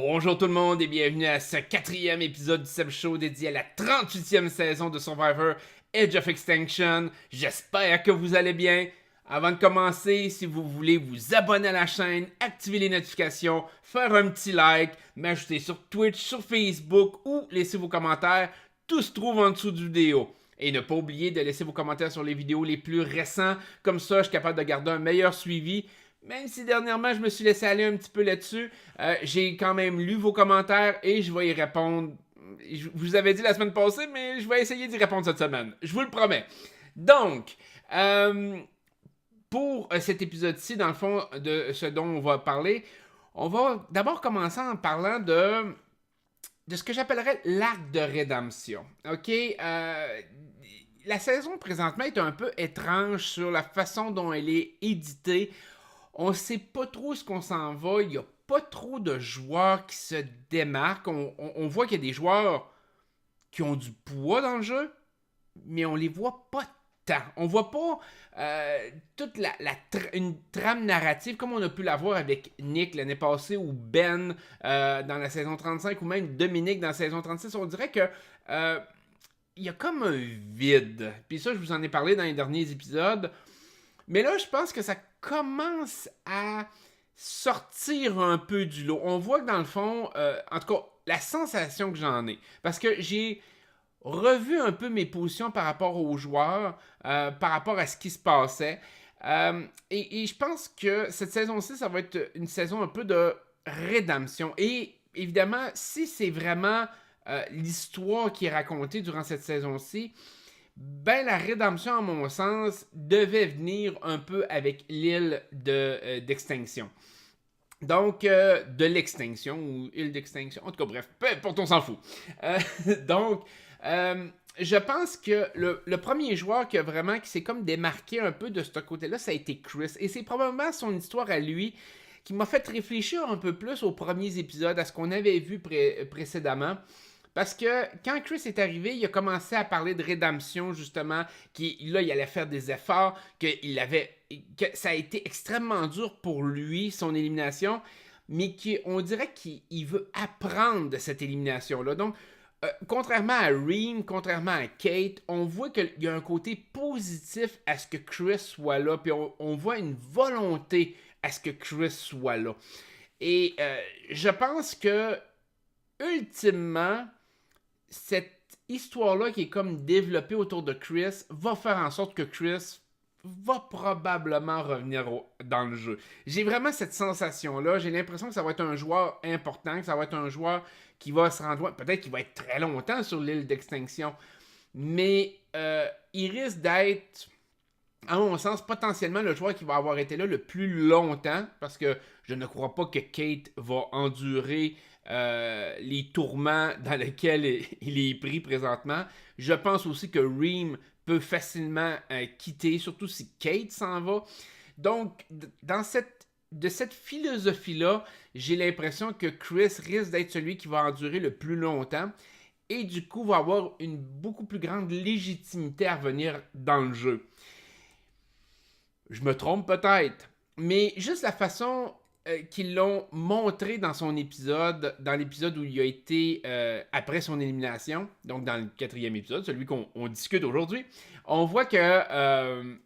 Bonjour tout le monde et bienvenue à ce quatrième épisode du Seb Show dédié à la 38e saison de Survivor Edge of Extinction. J'espère que vous allez bien. Avant de commencer, si vous voulez vous abonner à la chaîne, activer les notifications, faire un petit like, m'ajouter sur Twitch, sur Facebook ou laisser vos commentaires, tout se trouve en dessous de vidéo. Et ne pas oublier de laisser vos commentaires sur les vidéos les plus récents, comme ça je suis capable de garder un meilleur suivi. Même si dernièrement je me suis laissé aller un petit peu là-dessus, j'ai quand même lu vos commentaires et je vais y répondre. Je vous avais dit la semaine passée, mais je vais essayer d'y répondre cette semaine. Je vous le promets. Donc, pour cet épisode-ci, dans le fond, de ce dont on va parler, on va d'abord commencer en parlant de ce que j'appellerais l'arc de rédemption. OK? La saison présentement est un peu étrange sur la façon dont elle est éditée. On sait pas trop ce qu'on s'en va. Il n'y a pas trop de joueurs qui se démarquent. On voit qu'il y a des joueurs qui ont du poids dans le jeu, mais on les voit pas tant. On voit pas toute une trame narrative comme on a pu l'avoir avec Nick l'année passée ou Ben dans la saison 35 ou même Dominique dans la saison 36. On dirait que il y a comme un vide. Puis ça, je vous en ai parlé dans les derniers épisodes. Mais là, je pense que ça commence à sortir un peu du lot. On voit que dans le fond, en tout cas, la sensation que j'en ai, parce que j'ai revu un peu mes positions par rapport aux joueurs, par rapport à ce qui se passait. Et je pense que cette saison-ci, ça va être une saison un peu de rédemption. Et évidemment, si c'est vraiment l'histoire qui est racontée durant cette saison-ci, ben, la rédemption, à mon sens, devait venir un peu avec l'île d'extinction. Donc, de l'extinction ou île d'extinction. En tout cas, bref, peu importe, on s'en fout. Donc, je pense que le premier joueur qui s'est comme démarqué un peu de ce côté-là, ça a été Chris. Et c'est probablement son histoire à lui qui m'a fait réfléchir un peu plus aux premiers épisodes, à ce qu'on avait vu précédemment. Parce que quand Chris est arrivé, il a commencé à parler de rédemption, justement, il allait faire des efforts, que ça a été extrêmement dur pour lui, son élimination, mais on dirait qu'il veut apprendre de cette élimination-là. Donc, contrairement à Reem, contrairement à Kate, on voit qu'il y a un côté positif à ce que Chris soit là, puis on voit une volonté à ce que Chris soit là. Et je pense que, ultimement, cette histoire-là qui est comme développée autour de Chris va faire en sorte que Chris va probablement revenir dans le jeu. J'ai vraiment cette sensation-là. J'ai l'impression que ça va être un joueur important, que ça va être un joueur qui va se rendre... Peut-être qu'il va être très longtemps sur l'île d'extinction, mais il risque d'être, à mon sens, potentiellement le joueur qui va avoir été là le plus longtemps, parce que je ne crois pas que Kate va endurer les tourments dans lesquels il est pris présentement. Je pense aussi que Reem peut facilement quitter, surtout si Kate s'en va. Donc, de cette philosophie-là, j'ai l'impression que Chris risque d'être celui qui va endurer le plus longtemps et du coup va avoir une beaucoup plus grande légitimité à revenir dans le jeu. Je me trompe peut-être, mais juste la façon qu'ils l'ont montré dans son épisode, dans l'épisode où il a été après son élimination, donc dans le quatrième épisode, celui qu'on discute aujourd'hui, on voit que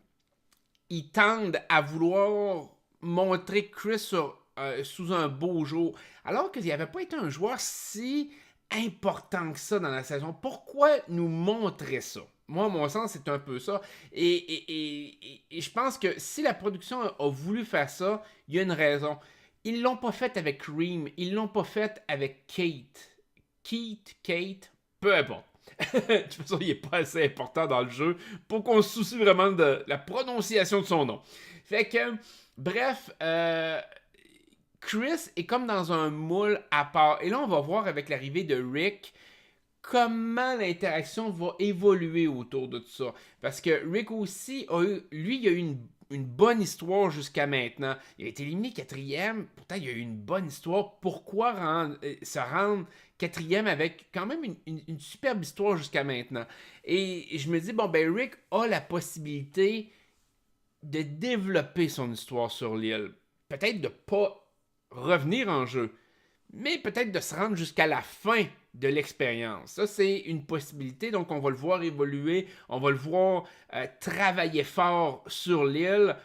ils tendent à vouloir montrer Chris sous un beau jour, alors qu'il n'avait pas été un joueur si important que ça dans la saison. Pourquoi nous montrer ça? Moi, à mon sens, c'est un peu ça. Et je pense que si la production a voulu faire ça, il y a une raison. Ils l'ont pas fait avec Reem, ils l'ont pas fait avec Kate, peu importe. De toute façon, il n'est pas assez important dans le jeu pour qu'on se soucie vraiment de la prononciation de son nom. Fait que, bref, Chris est comme dans un moule à part. Et là, on va voir avec l'arrivée de Rick comment l'interaction va évoluer autour de tout ça. Parce que Rick aussi, il a eu une bonne histoire jusqu'à maintenant. Il a été éliminé quatrième, pourtant il a eu une bonne histoire. Pourquoi se rendre quatrième avec quand même une superbe histoire jusqu'à maintenant? Et je me dis, bon, ben Rick a la possibilité de développer son histoire sur l'île. Peut-être de pas revenir en jeu, mais peut-être de se rendre jusqu'à la fin de l'expérience. Ça, c'est une possibilité. Donc, on va le voir évoluer, on va le voir travailler fort sur l'île.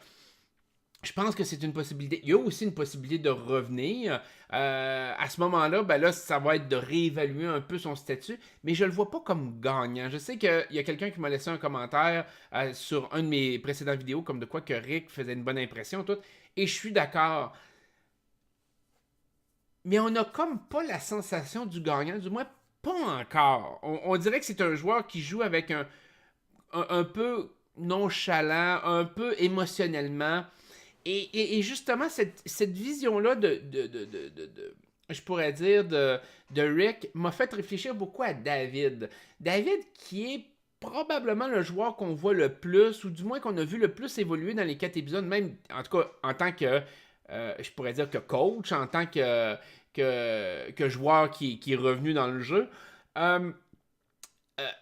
Je pense que c'est une possibilité. Il y a aussi une possibilité de revenir. À ce moment-là, ben là, ça va être de réévaluer un peu son statut, mais je le vois pas comme gagnant. Je sais qu'il y a quelqu'un qui m'a laissé un commentaire sur un de mes précédentes vidéos, comme de quoi que Rick faisait une bonne impression, tout, et je suis d'accord. Mais on n'a comme pas la sensation du gagnant, du moins pas encore. On dirait que c'est un joueur qui joue avec un peu nonchalant, un peu émotionnellement. Et justement, cette vision-là je pourrais dire, de Rick m'a fait réfléchir beaucoup à David. David qui est probablement le joueur qu'on voit le plus, ou du moins qu'on a vu le plus évoluer dans les 4 épisodes, même en tout cas en tant que, je pourrais dire que coach, en tant que joueur qui est revenu dans le jeu.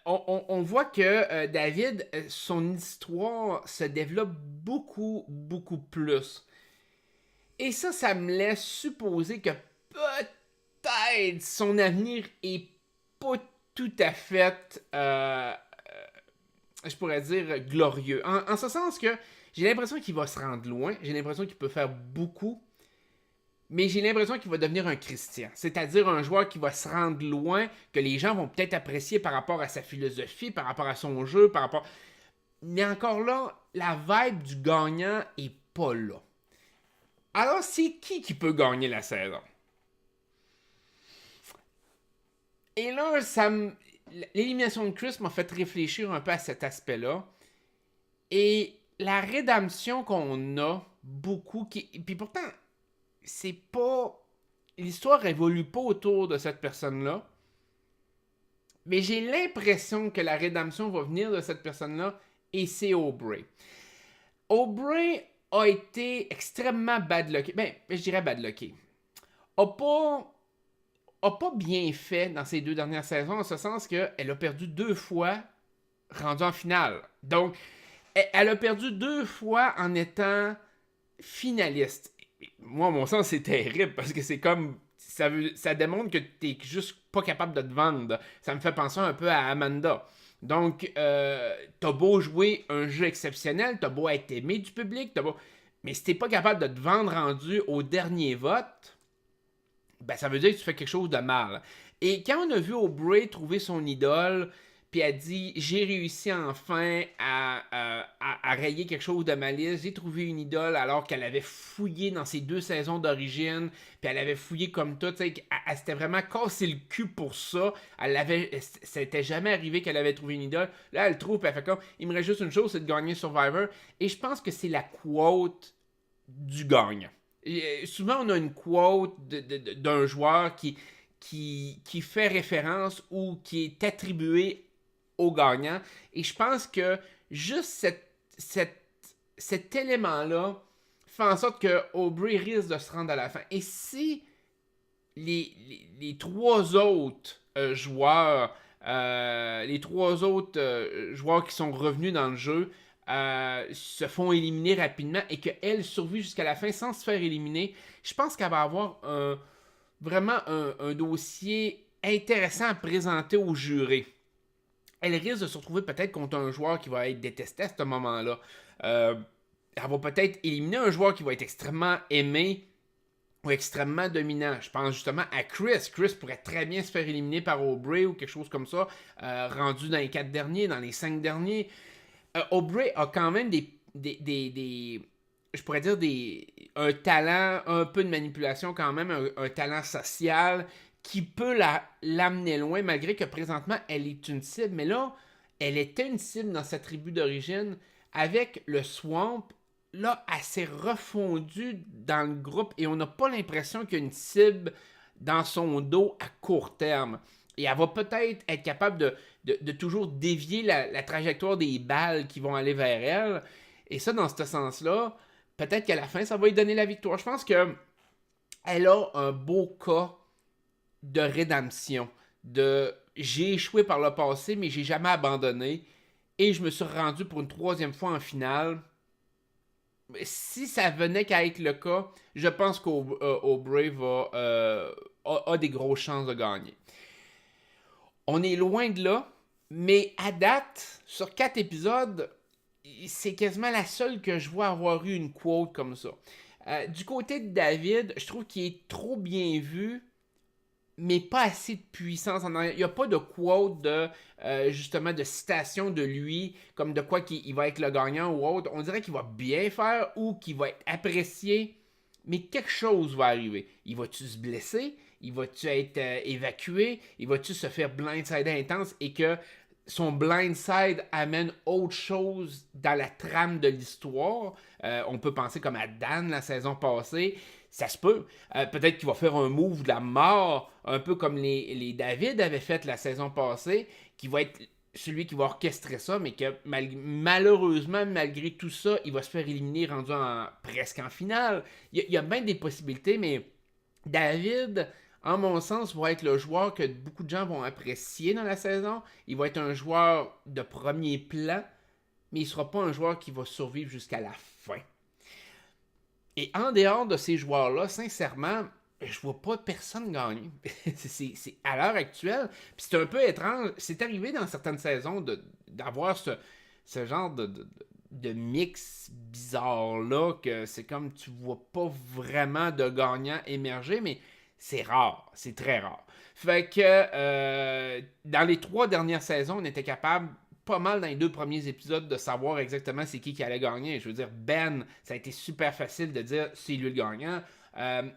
On voit que David, son histoire se développe beaucoup, beaucoup plus. Et ça me laisse supposer que peut-être son avenir est pas tout à fait, je pourrais dire, glorieux. En ce sens que j'ai l'impression qu'il va se rendre loin, j'ai l'impression qu'il peut faire beaucoup, mais j'ai l'impression qu'il va devenir un Christian. C'est-à-dire un joueur qui va se rendre loin, que les gens vont peut-être apprécier par rapport à sa philosophie, par rapport à son jeu, par rapport... Mais encore là, la vibe du gagnant est pas là. Alors, c'est qui peut gagner la saison? Et là, l'élimination de Chris m'a fait réfléchir un peu à cet aspect-là. Et la rédemption qu'on a beaucoup... Puis pourtant, c'est pas... L'histoire évolue pas autour de cette personne-là. Mais j'ai l'impression que la rédemption va venir de cette personne-là, et c'est Aubrey. Aubrey a été extrêmement bad-lucké. Ben, je dirais bad-lucké. A pas bien fait dans ces 2 dernières saisons, en ce sens qu'elle a perdu 2 fois rendue en finale. Donc, elle a perdu 2 fois en étant finaliste. Moi, à mon sens, c'est terrible parce que c'est comme. Ça démontre que t'es juste pas capable de te vendre. Ça me fait penser un peu à Amanda. Donc, t'as beau jouer un jeu exceptionnel, t'as beau être aimé du public, mais si t'es pas capable de te vendre rendu au dernier vote, ben ça veut dire que tu fais quelque chose de mal. Et quand on a vu Aubrey trouver son idole, puis elle dit j'ai réussi enfin à rayer quelque chose de ma liste, j'ai trouvé une idole alors qu'elle avait fouillé dans ses 2 saisons d'origine, puis elle avait fouillé comme tout, elle s'était vraiment cassé le cul pour ça, ça n'était jamais arrivé qu'elle avait trouvé une idole, là elle trouve, puis elle fait comme il me reste juste une chose, c'est de gagner Survivor, et je pense que c'est la quote du gagnant. Souvent, on a une quote d'un joueur qui fait référence ou qui est attribué au gagnant. Et je pense que juste cet élément-là fait en sorte que Aubrey risque de se rendre à la fin. Et si les 3 autres joueurs, joueurs qui sont revenus dans le jeu, se font éliminer rapidement et qu'elle survit jusqu'à la fin sans se faire éliminer, je pense qu'elle va avoir vraiment un dossier intéressant à présenter au jury. Elle risque de se retrouver peut-être contre un joueur qui va être détesté à ce moment-là. Elle va peut-être éliminer un joueur qui va être extrêmement aimé ou extrêmement dominant. Je pense justement à Chris. Chris pourrait très bien se faire éliminer par Aubrey ou quelque chose comme ça, rendu dans les 4 derniers, dans les 5 derniers. Aubrey a quand même je pourrais dire un talent, un peu de manipulation quand même, un talent social qui peut l'amener loin, malgré que présentement, elle est une cible. Mais là, elle était une cible dans sa tribu d'origine. Avec le Swamp, là, elle s'est refondue dans le groupe et on n'a pas l'impression qu'il y a une cible dans son dos à court terme. Et elle va peut-être être capable de toujours dévier la trajectoire des balles qui vont aller vers elle. Et ça, dans ce sens-là, peut-être qu'à la fin, ça va lui donner la victoire. Je pense qu'elle a un beau cas de rédemption. J'ai échoué par le passé, mais j'ai jamais abandonné. Et je me suis rendu pour une 3e fois en finale. si ça venait qu'à être le cas, je pense qu'Aubrey a des grosses chances de gagner. On est loin de là, mais à date, sur 4 épisodes, c'est quasiment la seule que je vois avoir eu une quote comme ça. Du côté de David, je trouve qu'il est trop bien vu, mais pas assez de puissance en arrière. Il n'y a pas de quote justement de citation de lui, comme de quoi qu'il va être le gagnant ou autre. On dirait qu'il va bien faire ou qu'il va être apprécié, mais quelque chose va arriver. Il va-tu se blesser? Il va-tu être évacué? Il va-tu se faire blindside intense et que son blindside amène autre chose dans la trame de l'histoire? On peut penser comme à Dan la saison passée. Ça se peut. Peut-être qu'il va faire un move de la mort, un peu comme les David avaient fait la saison passée, qui va être celui qui va orchestrer ça, mais que malheureusement, malgré tout ça, il va se faire éliminer rendu presque en finale. Il y a bien des possibilités, mais David, en mon sens, va être le joueur que beaucoup de gens vont apprécier dans la saison. Il va être un joueur de premier plan, mais il ne sera pas un joueur qui va survivre jusqu'à la fin. Et en dehors de ces joueurs-là, sincèrement, je vois pas personne gagner. c'est à l'heure actuelle. Puis c'est un peu étrange. C'est arrivé dans certaines saisons d'avoir ce genre de mix bizarre-là, que c'est comme tu vois pas vraiment de gagnant émerger, mais c'est rare. C'est très rare. Fait que dans les 3 dernières saisons, on était capable pas mal dans les 2 premiers épisodes de savoir exactement c'est qui allait gagner. Je veux dire, Ben, ça a été super facile de dire c'est lui le gagnant.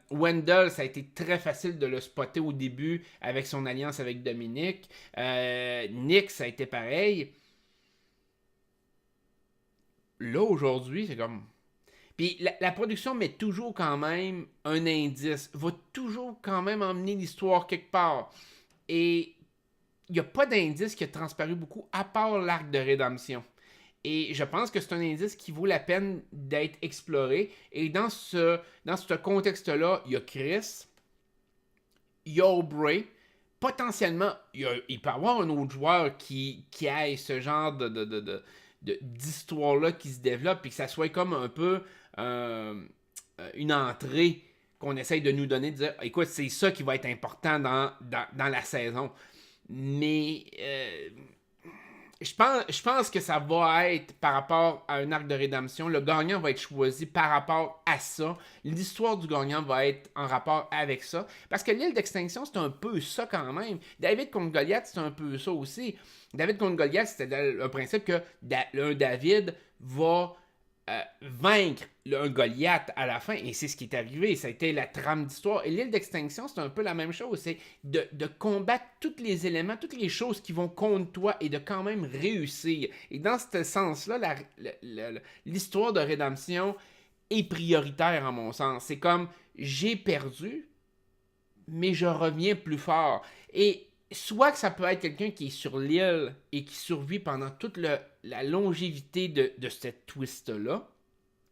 Wendell, ça a été très facile de le spotter au début avec son alliance avec Dominique. Nick, ça a été pareil. Là, aujourd'hui, c'est comme... Puis la production met toujours quand même un indice, va toujours quand même emmener l'histoire quelque part. Et il n'y a pas d'indice qui a transparu beaucoup, à part l'arc de rédemption. Et je pense que c'est un indice qui vaut la peine d'être exploré. Et dans ce contexte-là, il y a Chris, il y a Aubrey. Potentiellement, il peut y avoir un autre joueur qui ait ce genre d'histoire-là qui se développe et que ça soit comme un peu une entrée qu'on essaye de nous donner, de dire écoute, c'est ça qui va être important dans la saison. Mais je pense que ça va être par rapport à un arc de rédemption. Le gagnant va être choisi par rapport à ça. L'histoire du gagnant va être en rapport avec ça. Parce que l'île d'extinction, c'est un peu ça quand même. David contre Goliath, c'est un peu ça aussi. David contre Goliath, c'était le principe que un David va vaincre un Goliath à la fin, et c'est ce qui est arrivé, ça a été la trame d'histoire. Et l'île d'extinction, c'est un peu la même chose, c'est de combattre tous les éléments, toutes les choses qui vont contre toi et de quand même réussir. Et dans ce sens-là, l'histoire de rédemption est prioritaire à mon sens. C'est comme, j'ai perdu, mais je reviens plus fort. Et soit que ça peut être quelqu'un qui est sur l'île et qui survit pendant toute la longévité de cette twist-là.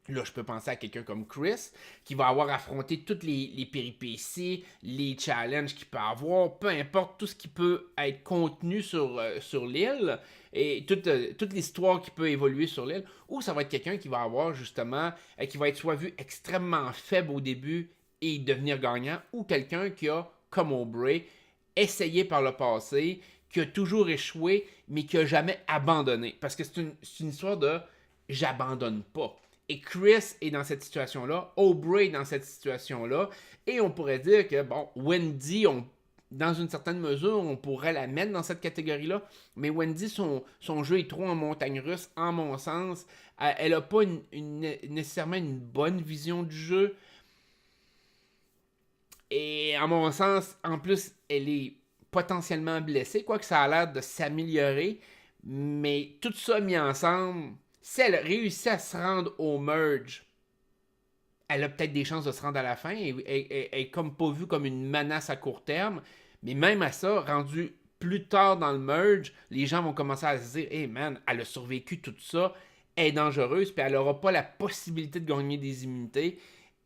Là, je peux penser à quelqu'un comme Chris, qui va avoir affronté toutes les péripéties, les challenges qu'il peut avoir, peu importe tout ce qui peut être contenu sur l'île, et toute l'histoire qui peut évoluer sur l'île. Ou ça va être quelqu'un qui va avoir justement, qui va être soit vu extrêmement faible au début et devenir gagnant, ou quelqu'un qui a, comme Aubrey, essayé par le passé, qui a toujours échoué, mais qui a jamais abandonné. Parce que c'est une histoire de j'abandonne pas. Et Chris est dans cette situation-là, Aubrey est dans cette situation-là, et on pourrait dire que, bon, Wendy, dans une certaine mesure, on pourrait la mettre dans cette catégorie-là, mais Wendy, son jeu est trop en montagne russe, en mon sens. Elle n'a pas nécessairement une bonne vision du jeu. Et à mon sens, en plus, elle est potentiellement blessée, quoique ça a l'air de s'améliorer. Mais tout ça mis ensemble, si elle réussit à se rendre au merge, elle a peut-être des chances de se rendre à la fin. Elle est comme pas vue comme une menace à court terme. Mais même à ça, rendu plus tard dans le merge, les gens vont commencer à se dire hey man, elle a survécu tout ça, elle est dangereuse, puis elle n'aura pas la possibilité de gagner des immunités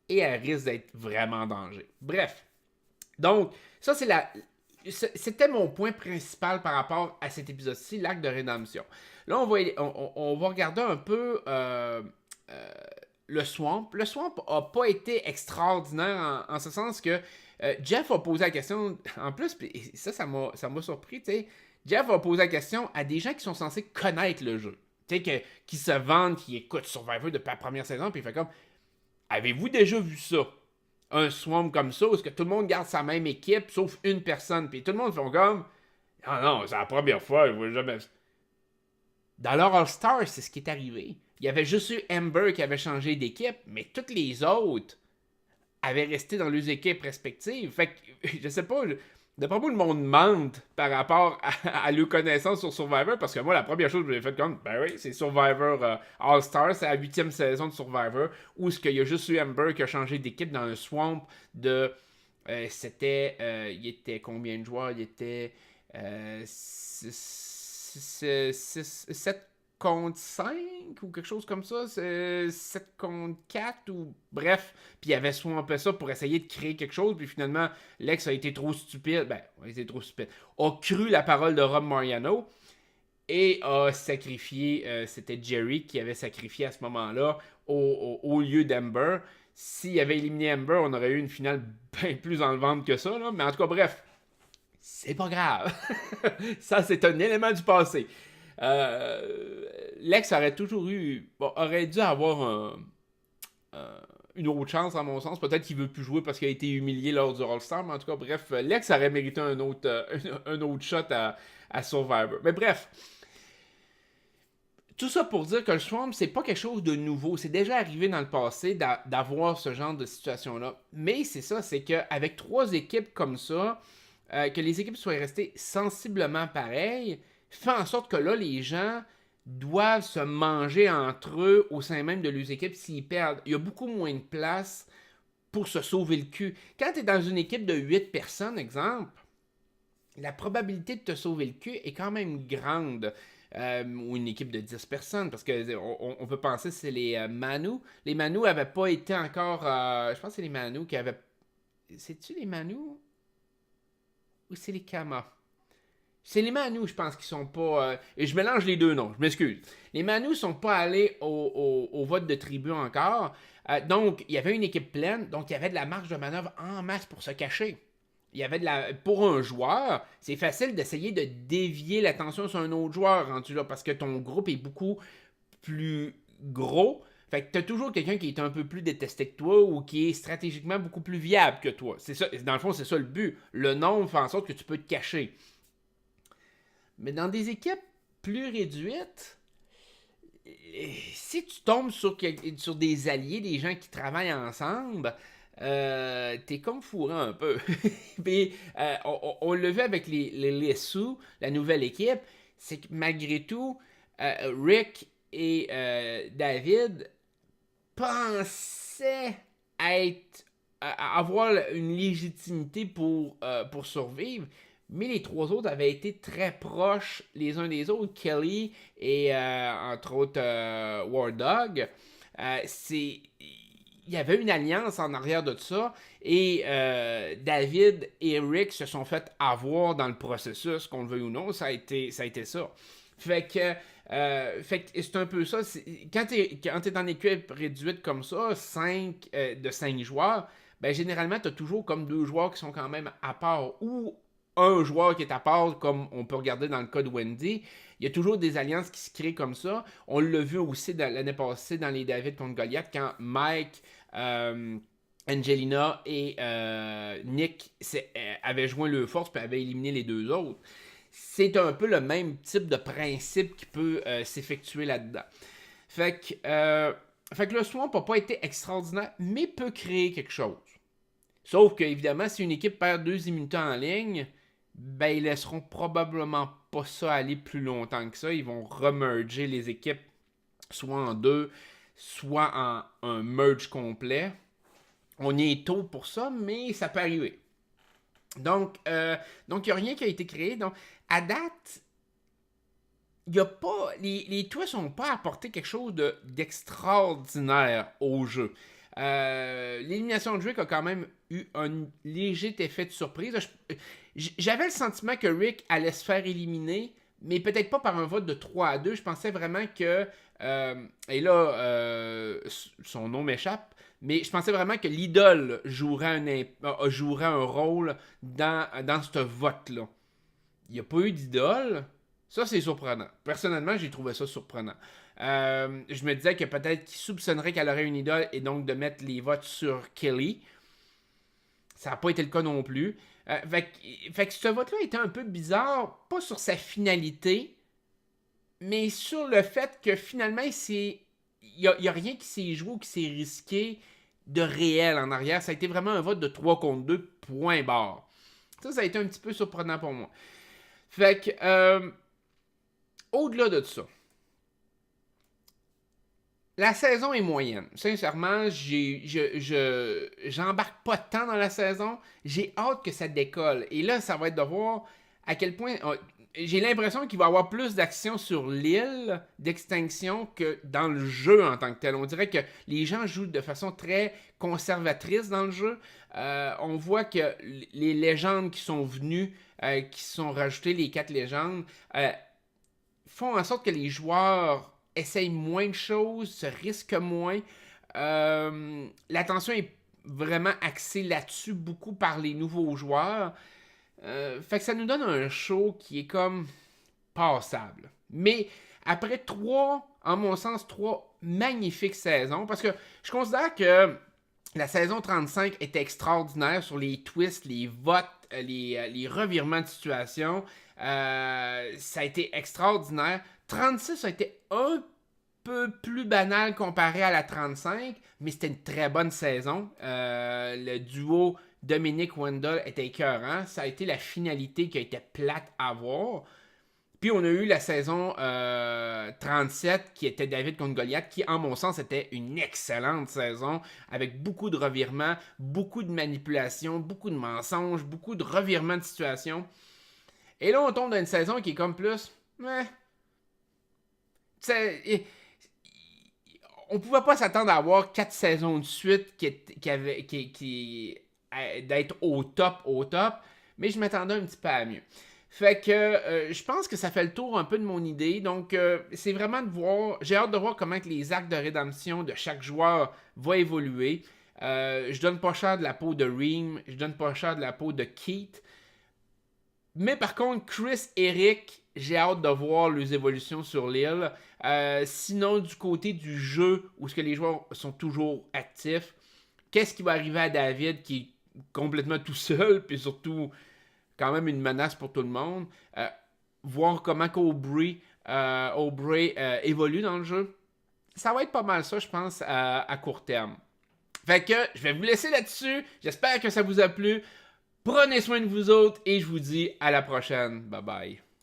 et elle risque d'être vraiment en danger. Bref. Donc, ça, c'était mon point principal par rapport à cet épisode-ci, l'arc de rédemption. Là, on va regarder un peu le Swamp. Le Swamp a pas été extraordinaire en ce sens que Jeff a posé la question, en plus, et ça m'a surpris, tu sais. Jeff a posé la question à des gens qui sont censés connaître le jeu. Tu sais, qui se vendent, qui écoutent Survivor depuis la première saison, puis il fait comme, avez-vous déjà vu ça? Un Swamp comme ça, où est-ce que tout le monde garde sa même équipe, sauf une personne, puis tout le monde fait comme, ah non, c'est la première fois, je vois jamais. Dans leur All-Star, c'est ce qui est arrivé. Il y avait juste eu Amber qui avait changé d'équipe, mais toutes les autres avaient resté dans leurs équipes respectives. Fait que, je sais pas, d'après moi, le monde mente par rapport à leurs connaissances sur Survivor, parce que moi, la première chose que j'ai faite comme, ben oui, c'est Survivor All-Star, c'est la 8e saison de Survivor, où ce qu'il y a juste eu Amber qui a changé d'équipe dans un swamp de... il était combien de joueurs? Il était 7 contre 5 ou quelque chose comme ça, 7 contre 4 ou bref, puis il avait swampé ça pour essayer de créer quelque chose, puis finalement Lex a été trop stupide, a cru la parole de Rob Mariano et a sacrifié, c'était Jerry qui avait sacrifié à ce moment-là au lieu d'Amber. S'il avait éliminé Amber, on aurait eu une finale bien plus enlevante que ça, là. Mais en tout cas, bref, c'est pas grave. Ça, c'est un élément du passé. Lex aurait toujours aurait dû avoir une autre chance, à mon sens. Peut-être qu'il veut plus jouer parce qu'il a été humilié lors du All-Star, mais en tout cas, bref, Lex aurait mérité un autre shot à Survivor. Mais bref, tout ça pour dire que le Swamp, c'est pas quelque chose de nouveau. C'est déjà arrivé dans le passé d'avoir ce genre de situation-là. Mais c'est ça, c'est qu'avec 3 équipes comme ça, que les équipes soient restées sensiblement pareilles, fait en sorte que là, les gens doivent se manger entre eux au sein même de leurs équipes s'ils perdent. Il y a beaucoup moins de place pour se sauver le cul. Quand tu es dans une équipe de 8 personnes, exemple, la probabilité de te sauver le cul est quand même grande. Ou une équipe de 10 personnes, parce que on peut penser que c'est les Manu. Les Manu n'avaient pas été encore... je pense que c'est les Manu qui avaient... C'est-tu les Manu? Ou c'est les Kama? C'est les Manu, je pense, qui sont pas... et je mélange les deux noms, je m'excuse. Les Manu sont pas allés au vote de tribu encore. Donc, il y avait une équipe pleine, donc il y avait de la marge de manœuvre en masse pour se cacher. Il y avait pour un joueur, c'est facile d'essayer de dévier l'attention sur un autre joueur rendu là, parce que ton groupe est beaucoup plus gros. Fait que t'as toujours quelqu'un qui est un peu plus détesté que toi ou qui est stratégiquement beaucoup plus viable que toi. C'est ça, dans le fond, c'est ça le but. Le nombre fait en sorte que tu peux te cacher. Mais dans des équipes plus réduites, si tu tombes sur des alliés, des gens qui travaillent ensemble, t'es comme fourré un peu. Puis, on le vu avec les Sous, la nouvelle équipe, c'est que malgré tout, Rick et David pensaient avoir une légitimité pour survivre. Mais les 3 autres avaient été très proches les uns des autres. Kelly et entre autres War Dog. Il y avait une alliance en arrière de ça. Et David et Rick se sont fait avoir dans le processus, qu'on le veuille ou non. Ça a été ça. Fait que c'est un peu ça. Quand t'es dans une équipe réduite comme ça, de 5 joueurs, ben généralement, t'as toujours comme 2 joueurs qui sont quand même à part ou un joueur qui est à part, comme on peut regarder dans le cas de Wendy. Il y a toujours des alliances qui se créent comme ça. On l'a vu aussi l'année passée dans les David contre Goliath, quand Mike, Angelina et Nick avaient joint leurs forces et avaient éliminé les 2 autres. C'est un peu le même type de principe qui peut s'effectuer là-dedans. Fait que le Swamp n'a pas été extraordinaire, mais peut créer quelque chose. Sauf que, évidemment, si une équipe perd 2 immunités en ligne, ben ils laisseront probablement pas ça aller plus longtemps que ça. Ils vont remerger les équipes soit en 2, soit en un merge complet. On y est tôt pour ça, mais ça peut arriver. Donc, il n'y a rien qui a été créé. Donc, à date, il y a pas. Les twists n'ont pas apporté quelque chose d'extraordinaire au jeu. L'élimination de Rick a quand même eu un léger effet de surprise. J'avais le sentiment que Rick allait se faire éliminer, mais peut-être pas par un vote de 3-2. Je pensais vraiment que, et là, son nom m'échappe, mais je pensais vraiment que l'idole jouerait un rôle dans ce vote-là. Il n'y a pas eu d'idole. Ça, c'est surprenant. Personnellement, j'ai trouvé ça surprenant. Je me disais que peut-être qu'il soupçonnerait qu'elle aurait une idole et donc de mettre les votes sur Kelly. Ça n'a pas été le cas non plus. Fait que ce vote-là était un peu bizarre, pas sur sa finalité, mais sur le fait que finalement, il n'y a rien qui s'est joué ou qui s'est risqué de réel en arrière. Ça a été vraiment un vote de 3 contre 2, point barre. Ça a été un petit peu surprenant pour moi. Fait que, au-delà de ça, la saison est moyenne. Sincèrement, j'embarque pas tant dans la saison. J'ai hâte que ça décolle. Et là, ça va être de voir à quel point... j'ai l'impression qu'il va y avoir plus d'action sur l'île d'extinction que dans le jeu en tant que tel. On dirait que les gens jouent de façon très conservatrice dans le jeu. On voit que les légendes qui sont venues, qui sont rajoutées, les 4 légendes, font en sorte que les joueurs essayent moins de choses, se risquent moins. L'attention est vraiment axée là-dessus, beaucoup par les nouveaux joueurs. Fait que ça nous donne un show qui est comme passable. Mais après 3, en mon sens, 3 magnifiques saisons, parce que je considère que la saison 35 est extraordinaire sur les twists, les votes, les revirements de situation. Ça a été extraordinaire. 36 a été un peu plus banal comparé à la 35, mais c'était une très bonne saison. Le duo Dominic Wendell était écœurant. Ça a été la finalité qui a été plate à voir. Puis on a eu la saison 37 qui était David contre Goliath, qui en mon sens était une excellente saison avec beaucoup de revirements, beaucoup de manipulations, beaucoup de mensonges, beaucoup de revirements de situation. Et là on tombe dans une saison qui est comme plus... on pouvait pas s'attendre à avoir 4 saisons de suite d'être au top, mais je m'attendais un petit peu à mieux. Fait que je pense que ça fait le tour un peu de mon idée. Donc, c'est vraiment de voir... J'ai hâte de voir comment que les arcs de rédemption de chaque joueur vont évoluer. Je donne pas cher de la peau de Reem. Je donne pas cher de la peau de Keith. Mais par contre, Chris, Eric, j'ai hâte de voir les évolutions sur l'île. Sinon, du côté du jeu, où est-ce que les joueurs sont toujours actifs, qu'est-ce qui va arriver à David qui est complètement tout seul, puis surtout quand même une menace pour tout le monde. Voir comment Aubrey évolue dans le jeu. Ça va être pas mal ça, je pense, à court terme. Fait que je vais vous laisser là-dessus. J'espère que ça vous a plu. Prenez soin de vous autres et je vous dis à la prochaine. Bye bye.